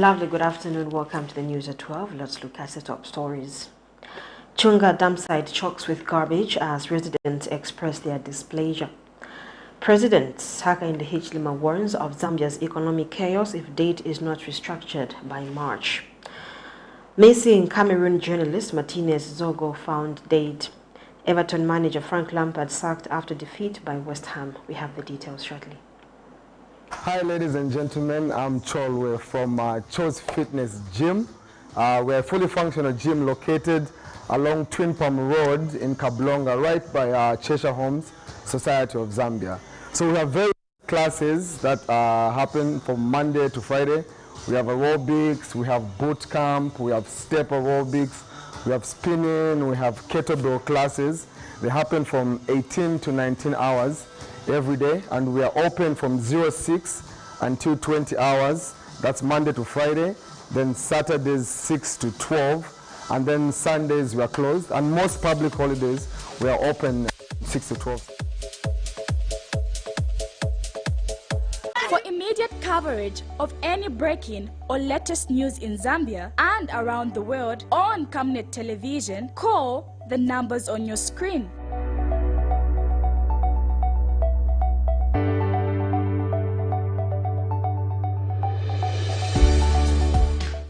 lovely good afternoon. Welcome to the news at 12. Let's look at the top stories. CHUNGA dumpsite chokes with garbage as residents express their displeasure. President Hakainde Hichilema warns of Zambia's economic chaos if date is not restructured by March. Missing Cameroon journalist Martinez ZOGO found dead. Everton manager Frank Lampard sacked after defeat by West Ham. We have the details shortly. Hi ladies and gentlemen, I'm Chol. We're from Cho's Fitness Gym. We're a fully functional gym located along Twin Palm Road in Kablonga, right by Cheshire Homes Society of Zambia. So we have various classes that happen from Monday to Friday. We have aerobics, we have boot camp, we have step aerobics, we have spinning, we have kettlebell classes. They happen from 18 to 19 hours every day, and we are open from 06 until 20 hours. That's Monday to Friday. Then Saturdays 6 to 12, and then Sundays we are closed. And most public holidays we are open 6 to 12. For immediate coverage of any breaking or latest news in Zambia and around the world on Camnet television, call the numbers on your screen.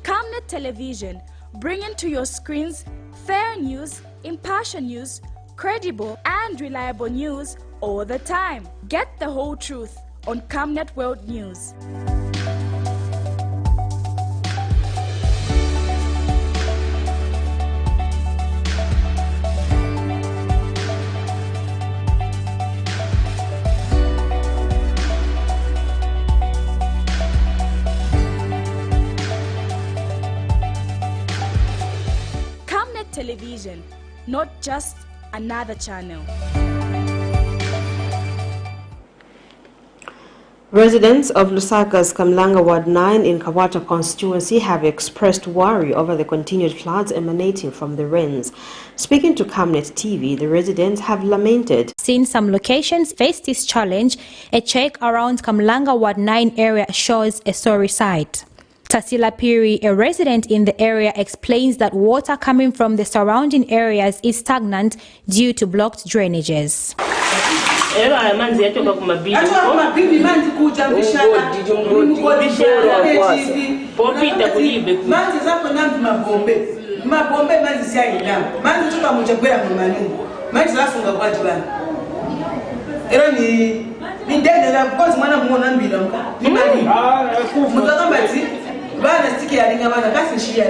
Camnet television, bringing to your screens fair news, impartial news, credible and reliable news all the time. Get the whole truth on Camnet World News. Camnet Television, not just another channel. Residents of Lusaka's Kamlanga Ward 9 in Kawata constituency have expressed worry over the continued floods emanating from the rains. Speaking to Camnet TV, the residents have lamented. Since some locations face this challenge, a check around Kamlanga Ward 9 area shows a sorry sight. Tasila Piri, a resident in the area, explains that water coming from the surrounding areas is stagnant due to blocked drainages.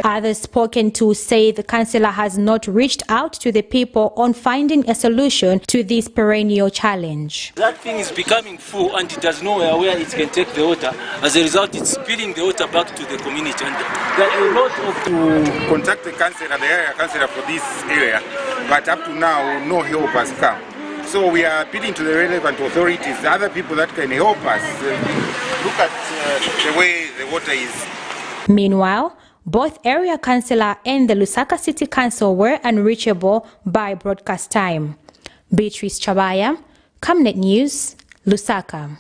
Others spoken to say the councillor has not reached out to the people on finding a solution to this perennial challenge. That thing is becoming full and it does nowhere where it can take the water. As a result, it's spilling the water back to the community. And there are a lot of... To contact the councillor, the area councillor for this area, but up to now, no help has come. So we are appealing to the relevant authorities, the other people that can help us. Look at the way the water is. Meanwhile, both area councillor and the Lusaka City Council were unreachable by broadcast time. Beatrice Chabaya, Camnet News, Lusaka.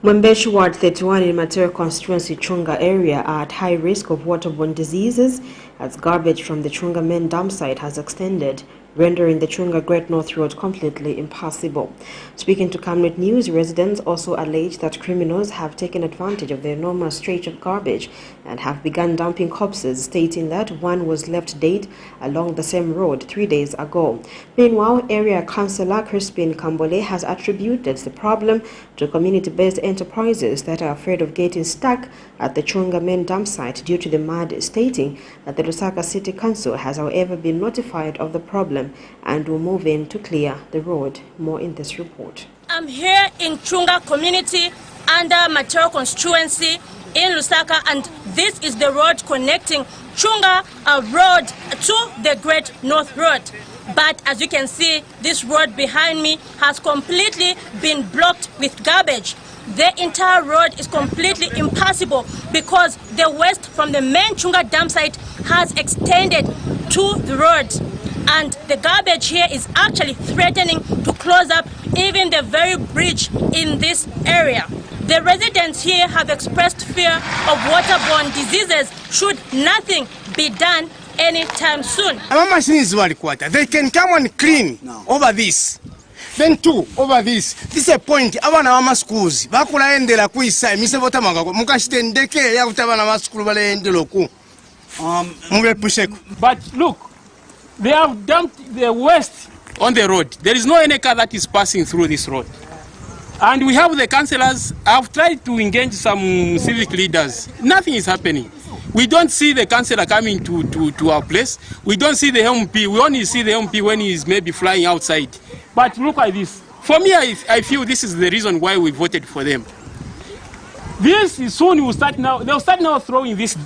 Mwembeshi Ward 31 in Matero constituency Chunga area are at high risk of waterborne diseases as garbage from the Chunga main dump site has extended, rendering the Chunga Great North Road completely impassable. Speaking to Camnet News, residents also allege that criminals have taken advantage of the enormous stretch of garbage and have begun dumping corpses, stating that one was left dead along the same road 3 days ago. Meanwhile, area councillor Crispin Kambole has attributed the problem to community-based enterprises that are afraid of getting stuck at the Chunga main dump site due to the mud, stating that the Lusaka City Council has however been notified of the problem and will move in to clear the road. More in this report. I'm here in Chunga community under Matero constituency in Lusaka, and this is the road connecting Chunga road to the Great North Road. But as you can see, this road behind me has completely been blocked with garbage. The entire road is completely impassable because the waste from the main Chunga dump site has extended to the road. And the garbage here is actually threatening to close up even the very bridge in this area. The residents here have expressed fear of waterborne diseases should nothing be done anytime soon. They can come and clean over this. Then two, over this. This is a point. Abana wa schools. Bakula endela kuisa. Mise bota mangako. Mukashite ndeke ya utabana wa school bale endelo ku. But look, they have dumped the waste on the road. There is no any car that is passing through this road. And we have the councillors. I've tried to engage some civic leaders. Nothing is happening. We don't see the councillor coming to our place. We don't see the MP. We only see the MP when he's maybe flying outside. But look at this. For me, I feel this is the reason why we voted for them. This is soon will start now. They'll start now throwing these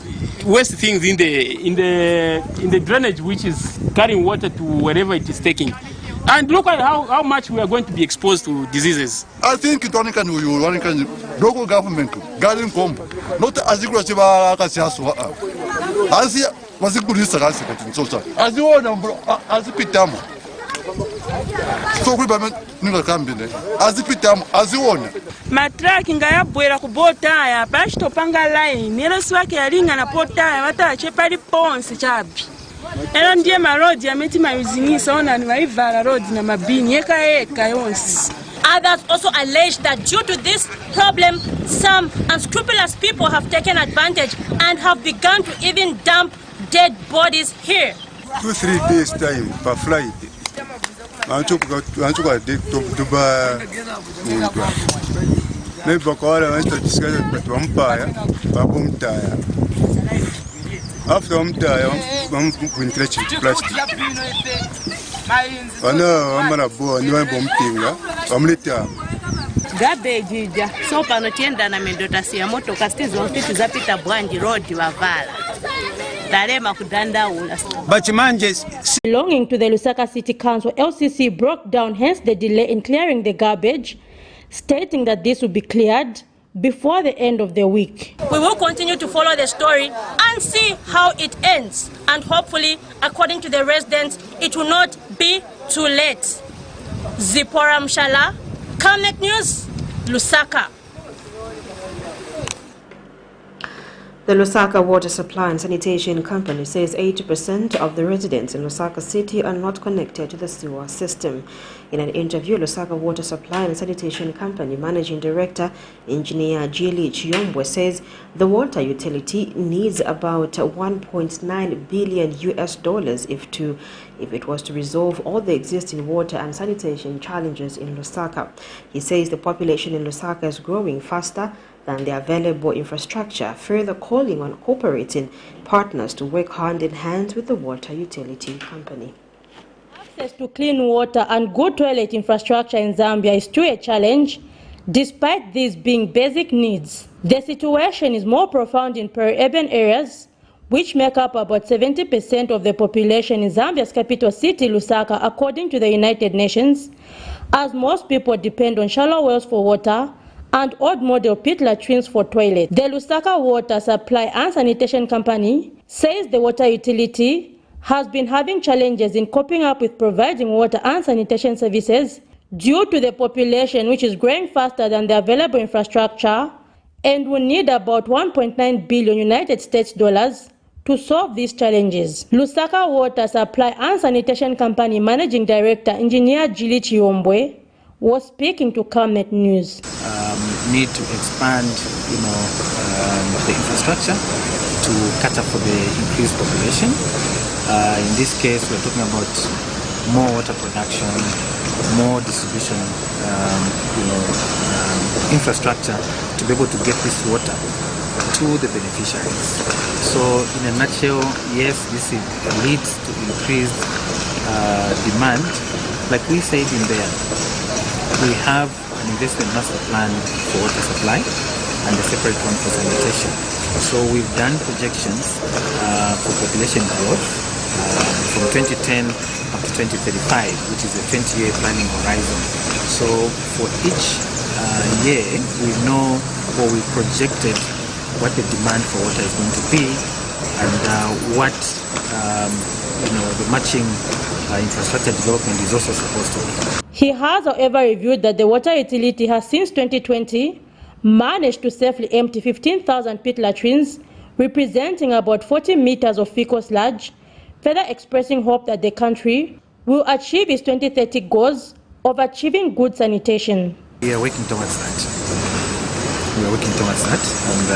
waste things in the drainage, which is carrying water to wherever it is taking. And look at how much we are going to be exposed to diseases. I think it only can local government, Garden Comb, not as you as was a good as you want as a pitamo. So we as a pitamo, as you want. Matraki ngaya bwera kubota ya pashto panga line nero swake ya linga na pota ya wata chepali ponse chabi. Ero ndiye marodi ya meti mayuzinisa ona ni waivala rodi na mabini eka yonsi. Others also allege that due to this problem, some unscrupulous people have taken advantage and have begun to even dump dead bodies here. 2-3 days time per flight. After garbage so panotienda na mendotasi ya moto kastizo mpitu zapita Bwanji road wavala Darema kudanda ula. Belonging to the Lusaka City Council, LCC broke down hence the delay in clearing the garbage, stating that this will be cleared before the end of the week. We will continue to follow the story and see how it ends, and hopefully, according to the residents, it will not be too late. Zipora Mshala, Camnet News, Lusaka. The Lusaka Water Supply and Sanitation Company says 80% of the residents in Lusaka City are not connected to the sewer system. In an interview, Lusaka Water Supply and Sanitation Company Managing Director, Engineer Jili Chiyombwe, says the water utility needs about $1.9 billion if it was to resolve all the existing water and sanitation challenges in Lusaka. He says the population in Lusaka is growing faster than the available infrastructure, further calling on cooperating partners to work hand in hand with the water utility company. Access to clean water and good toilet infrastructure in Zambia is still a challenge, despite these being basic needs. The situation is more profound in peri-urban areas, which make up about 70% of the population in Zambia's capital city, Lusaka, according to the United Nations, as most people depend on shallow wells for water and old model pit latrines for toilets. The Lusaka Water Supply and Sanitation Company says the water utility has been having challenges in coping up with providing water and sanitation services due to the population, which is growing faster than the available infrastructure, and will need about $1.9 billion United States dollars to solve these challenges. Lusaka Water Supply and Sanitation Company Managing Director Engineer Jili Chiyombwe was speaking to Camnet News. Need to expand, the infrastructure to cater for the increased population. In this case, we're talking about more water production, more distribution, infrastructure to be able to get this water to the beneficiaries. So, in a nutshell, yes, this leads to increased demand. Like we said in there, we have an investment master plan for water supply and a separate one for sanitation. So we've done projections for population growth from 2010 up to 2035, which is a 20-year planning horizon. So for each year, we know or we projected what the demand for water is going to be and what the matching infrastructure development is also supposed to be. He has, however, reviewed that the water utility has since 2020 managed to safely empty 15,000 pit latrines, representing about 40 meters of fecal sludge, further expressing hope that the country will achieve its 2030 goals of achieving good sanitation. We are working towards that. And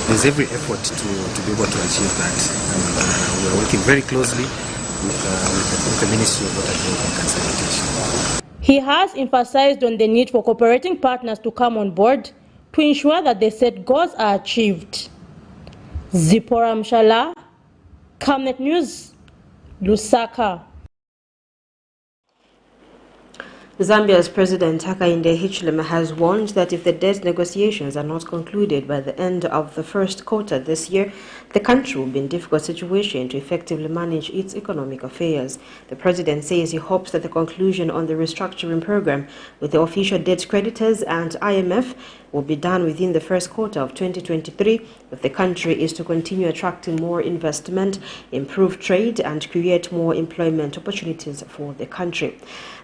there's every effort to be able to achieve that. And we are working very closely with the Ministry of Water Development and Sanitation. He has emphasized on the need for cooperating partners to come on board to ensure that the set goals are achieved. Zipporah Mshala, Camnet News, Lusaka. Zambia's President Hakainde Hichilema has warned that if the debt negotiations are not concluded by the end of the first quarter this year, the country will be in a difficult situation to effectively manage its economic affairs. The president says he hopes that the conclusion on the restructuring program with the official debt creditors and IMF will be done within the first quarter of 2023 if the country is to continue attracting more investment, improve trade, and create more employment opportunities for the country.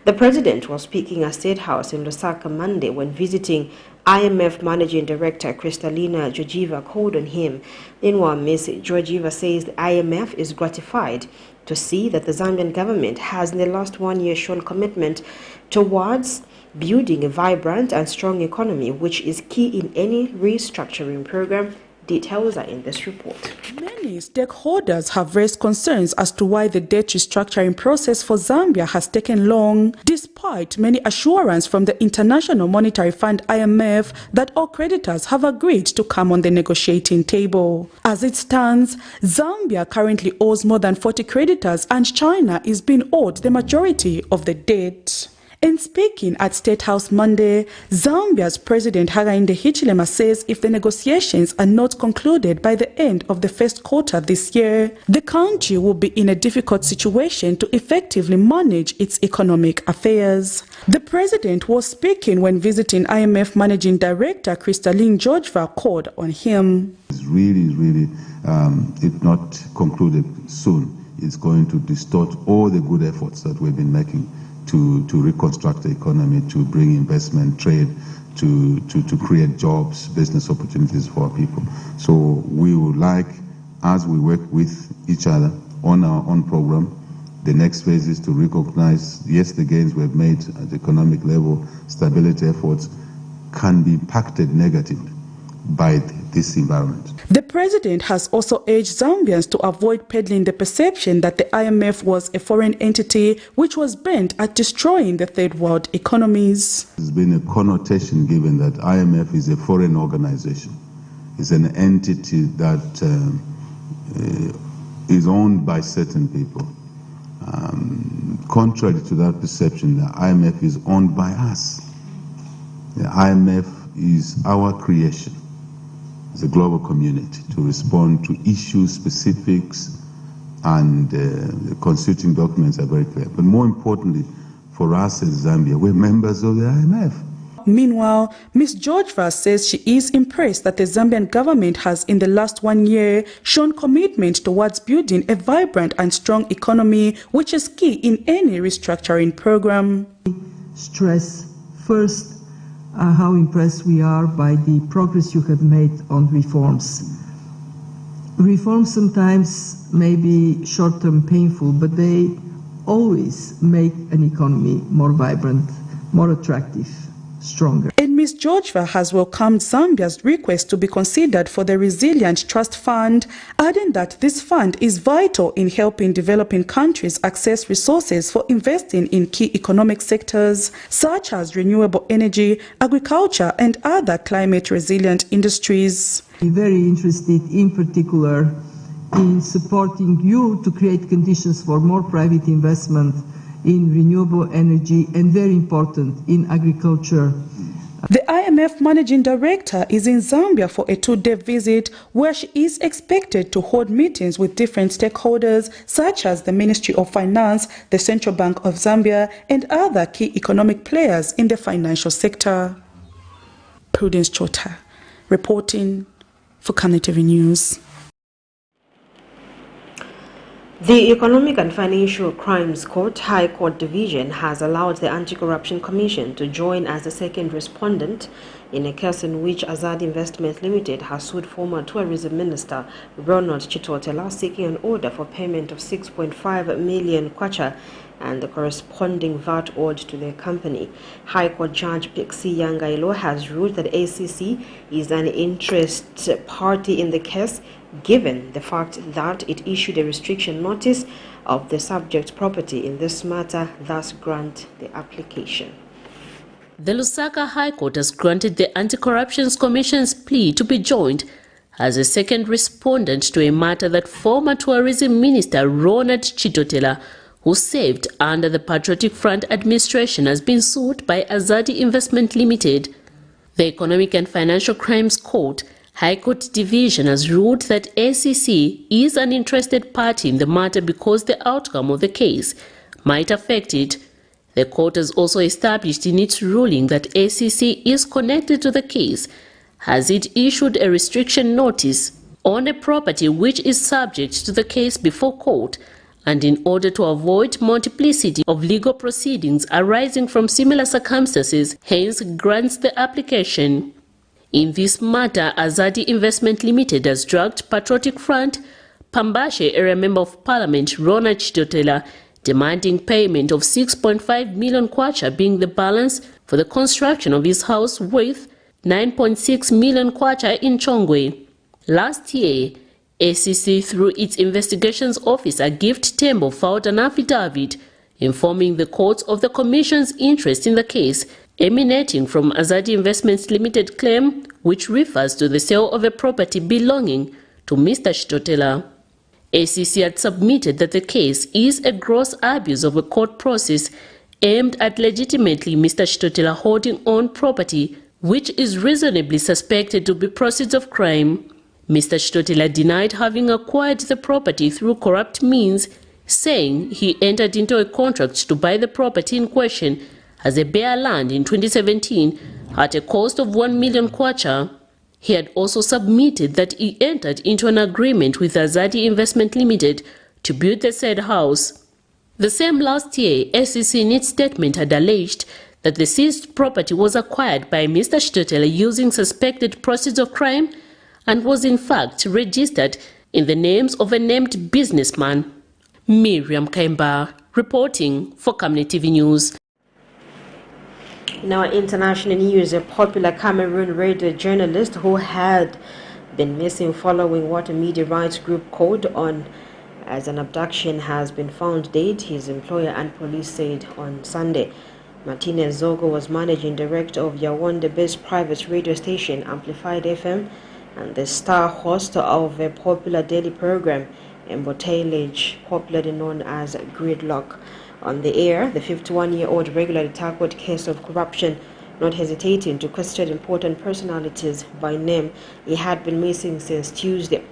The president was speaking at State House in Lusaka Monday when visiting IMF Managing Director Kristalina Georgieva called on him. Meanwhile, Ms. Georgieva says the IMF is gratified to see that the Zambian government has in the last 1 year shown commitment towards building a vibrant and strong economy, which is key in any restructuring program. Details are in this report. Many stakeholders have raised concerns as to why the debt restructuring process for Zambia has taken long, despite many assurances from the International Monetary Fund (IMF) that all creditors have agreed to come on the negotiating table. As it stands, Zambia currently owes more than 40 creditors, and China is being owed the majority of the debt. In speaking at State House Monday, Zambia's President Hakainde Hichilema says if the negotiations are not concluded by the end of the first quarter this year, the country will be in a difficult situation to effectively manage its economic affairs. The president was speaking when visiting IMF Managing Director Kristalina Georgieva called on him. It's really, if not concluded soon, it's going to distort all the good efforts that we've been making to reconstruct the economy, to bring investment, trade, to create jobs, business opportunities for our people. So we would like, as we work with each other on our own program, the next phase is to recognize, yes, the gains we've made at the economic level, stability efforts can be impacted negatively by this environment. The president has also urged Zambians to avoid peddling the perception that the IMF was a foreign entity which was bent at destroying the third world economies. There's been a connotation given that IMF is a foreign organization. It's an entity that is owned by certain people. Contrary to that perception, the IMF is owned by us. The IMF is our creation as a global community to respond to issue specifics, and the constituting documents are very clear. But more importantly, for us as Zambia, we're members of the IMF. Meanwhile, Ms. Georgieva says she is impressed that the Zambian government has in the last 1 year shown commitment towards building a vibrant and strong economy, which is key in any restructuring program. Stress first how impressed we are by the progress you have made on reforms. Reforms sometimes may be short-term painful, but they always make an economy more vibrant, more attractive, stronger. And Ms. Georgieva has welcomed Zambia's request to be considered for the Resilient Trust Fund, adding that this fund is vital in helping developing countries access resources for investing in key economic sectors such as renewable energy, agriculture, and other climate-resilient industries. I'm very interested in particular in supporting you to create conditions for more private investment in renewable energy and, very important, in agriculture. The IMF Managing Director is in Zambia for a 2-day visit where she is expected to hold meetings with different stakeholders such as the Ministry of Finance, the Central Bank of Zambia, and other key economic players in the financial sector. Prudence Chota, reporting for Camnet TV News. The Economic and Financial Crimes Court High Court Division has allowed the Anti-Corruption Commission to join as a second respondent in a case in which Azadi Investment Limited has sued former Tourism Minister Ronald Chitotela seeking an order for payment of 6.5 million kwacha and the corresponding VAT owed to their company. High Court Judge Pixie Yangailo has ruled that ACC is an interested party in the case, given the fact that it issued a restriction notice of the subject property in this matter, thus grant the application. The Lusaka High Court has granted the Anti-Corruption Commission's plea to be joined as a second respondent to a matter that former Tourism Minister Ronald Chitotela, who served under the Patriotic Front administration, has been sued by Azadi Investment Limited. The Economic and Financial Crimes Court High Court Division has ruled that ACC is an interested party in the matter because the outcome of the case might affect it. The court has also established in its ruling that ACC is connected to the case, as it issued a restriction notice on a property which is subject to the case before court, and in order to avoid multiplicity of legal proceedings arising from similar circumstances, hence grants the application. In this matter, Azadi Investment Limited has dragged Patriotic Front, Pambashe Area Member of Parliament Ronald Chitotela, demanding payment of 6.5 million kwacha, being the balance for the construction of his house worth 9.6 million kwacha in Chongwe. Last year, ACC, through its investigations officer Gift Tembo, filed an affidavit informing the courts of the Commission's interest in the case, emanating from Azadi Investments Limited claim, which refers to the sale of a property belonging to Mr. Chitotela. ACC had submitted that the case is a gross abuse of a court process aimed at legitimately Mr. Chitotela holding on property which is reasonably suspected to be proceeds of crime. Mr. Chitotela denied having acquired the property through corrupt means, saying he entered into a contract to buy the property in question as a bare land in 2017 at a cost of 1 million kwacha. He had also submitted that he entered into an agreement with Azadi Investment Limited to build the said house. The same last year, SEC in its statement had alleged that the seized property was acquired by Mr. Chitotela using suspected proceeds of crime and was in fact registered in the names of a named businessman. Miriam Kaimba, reporting for Camnet TV News. In our international news, a popular Cameroon radio journalist who had been missing following what a media rights group called on as an abduction has been found dead, his employer and police said on Sunday. Martinez ZOGO was managing director of Yaoundé-based private radio station Amplified FM and the star host of a popular daily program, Embouteillage, popularly known as Gridlock. On the air, the 51-year-old regularly tackled case of corruption, not hesitating to question important personalities by name. He had been missing since Tuesday.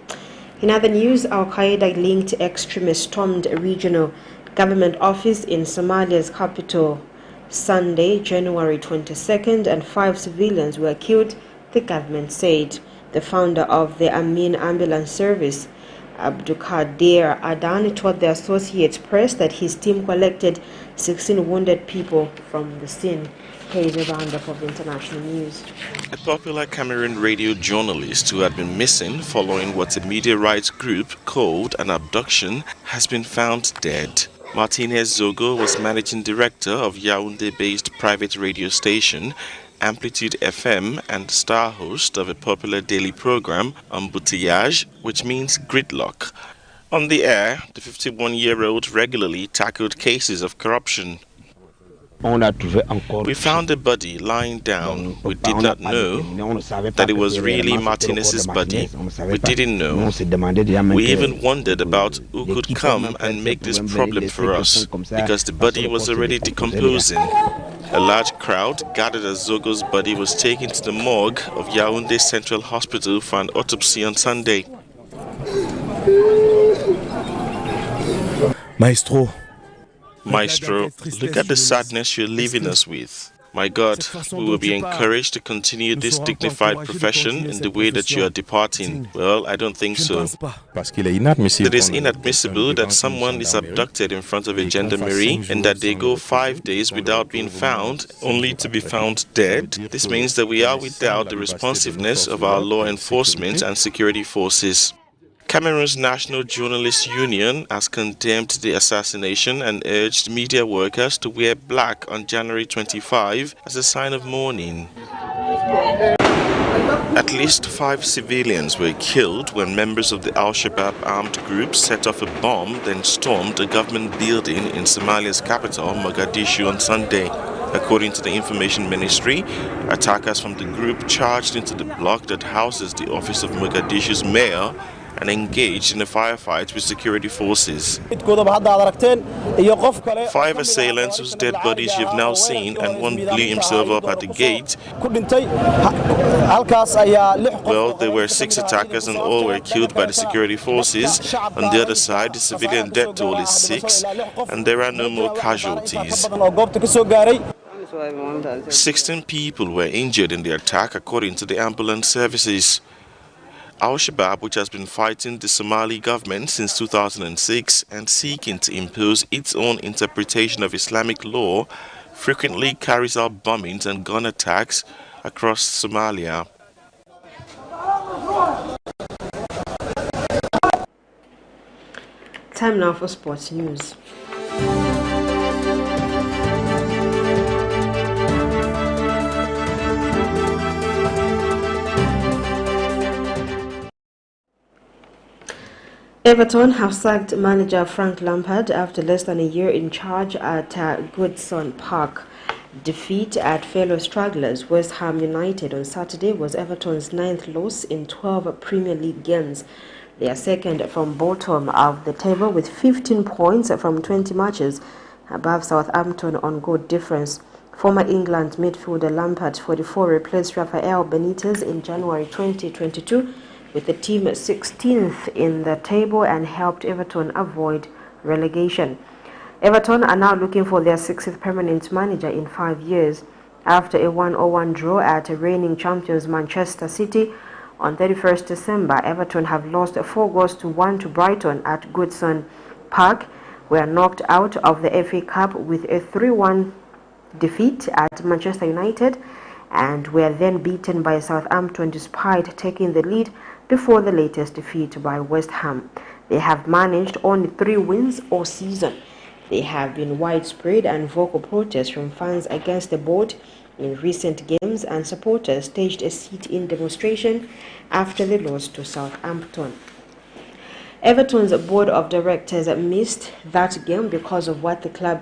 In other news, Al-Qaeda-linked extremists stormed a regional government office in Somalia's capital Sunday, January 22nd, and 5 civilians were killed, the government said. The founder of the Amin ambulance service, Abdulkadir Adan, told the Associated Press that his team collected 16 wounded people from the scene. Here's a roundup of international news. A popular Cameroon radio journalist who had been missing following what a media rights group called an abduction has been found dead. Martinez ZOGO was managing director of Yaoundé-based private radio station Amplitude FM and star host of a popular daily program, Embouteillage, which means gridlock. On the air, the 51-year-old regularly tackled cases of corruption. We found a body lying down. We did not know that it was really Martinez's body. We didn't know. We even wondered about who could come and make this problem for us, because the body was already decomposing. A large crowd gathered as ZOGO's body was taken to the morgue of Yaoundé Central Hospital for an autopsy on Sunday. Maestro, look at the sadness you're leaving us with. My God, we will be encouraged to continue this dignified profession in the way that you are departing. Well, I don't think so. It is inadmissible that someone is abducted in front of a gendarmerie and that they go 5 days without being found, only to be found dead. This means that we are without the responsiveness of our law enforcement and security forces. Cameroon's National Journalists Union has condemned the assassination and urged media workers to wear black on January 25 as a sign of mourning. At least 5 civilians were killed when members of the Al-Shabaab armed group set off a bomb, then stormed a government building in Somalia's capital, Mogadishu, on Sunday. According to the Information Ministry, attackers from the group charged into the block that houses the office of Mogadishu's mayor and engaged in a firefight with security forces. 5 assailants whose dead bodies you've now seen, and one blew himself up at the gate. Well, there were 6 attackers and all were killed by the security forces. On the other side, the civilian death toll is 6 and there are no more casualties. 16 people were injured in the attack, according to the ambulance services. Al-Shabaab, which has been fighting the Somali government since 2006 and seeking to impose its own interpretation of Islamic law, frequently carries out bombings and gun attacks across Somalia. Time now for sports news. Everton have sacked manager Frank Lampard after less than a year in charge at Goodson Park. Defeat at fellow stragglers West Ham United on Saturday was Everton's 9th loss in 12 Premier League games. They are second from bottom of the table with 15 points from 20 matches, above Southampton on goal difference. Former England midfielder Lampard, 44, replaced Rafael Benitez in January 2022 with the team 16th in the table and helped Everton avoid relegation. Everton are now looking for their 6th permanent manager in 5 years. After a 1-1 draw at reigning champions Manchester City on 31st December, Everton have lost 4-1 to Brighton at Goodson Park, were knocked out of the FA Cup with a 3-1 defeat at Manchester United, and were then beaten by Southampton despite taking the lead before the latest defeat by West Ham. They have managed only 3 wins all season. There have been widespread and vocal protests from fans against the board in recent games, and supporters staged a sit-in demonstration after the loss to Southampton. Everton's board of directors missed that game because of what the club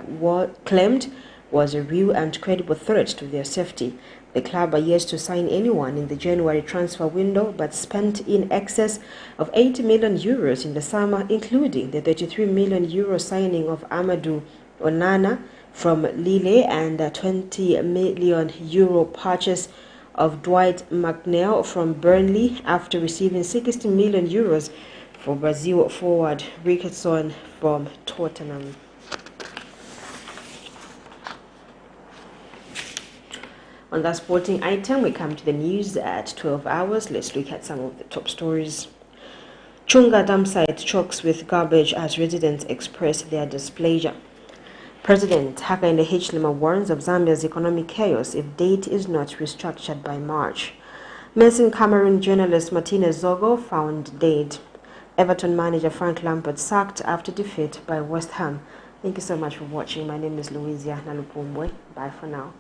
claimed was a real and credible threat to their safety. The club are yet to sign anyone in the January transfer window, but spent in excess of 80 million euros in the summer, including the 33 million euro signing of Amadou Onana from Lille and a 20 million euro purchase of Dwight McNeil from Burnley after receiving 60 million euros for Brazil forward Ricketson from Tottenham. On that sporting item, we come to the news at 12 hours. Let's look at some of the top stories. CHUNGA DUMPSITE chokes with garbage as residents express their displeasure. President Hakainde Hichilema warns of Zambia's economic chaos if debt is not restructured by March. Missing Cameroon journalist Martinez ZOGO found dead. Everton manager Frank Lampard sacked after defeat by West Ham. Thank you so much for watching. My name is Louisia Nalupumbwe. Bye for now.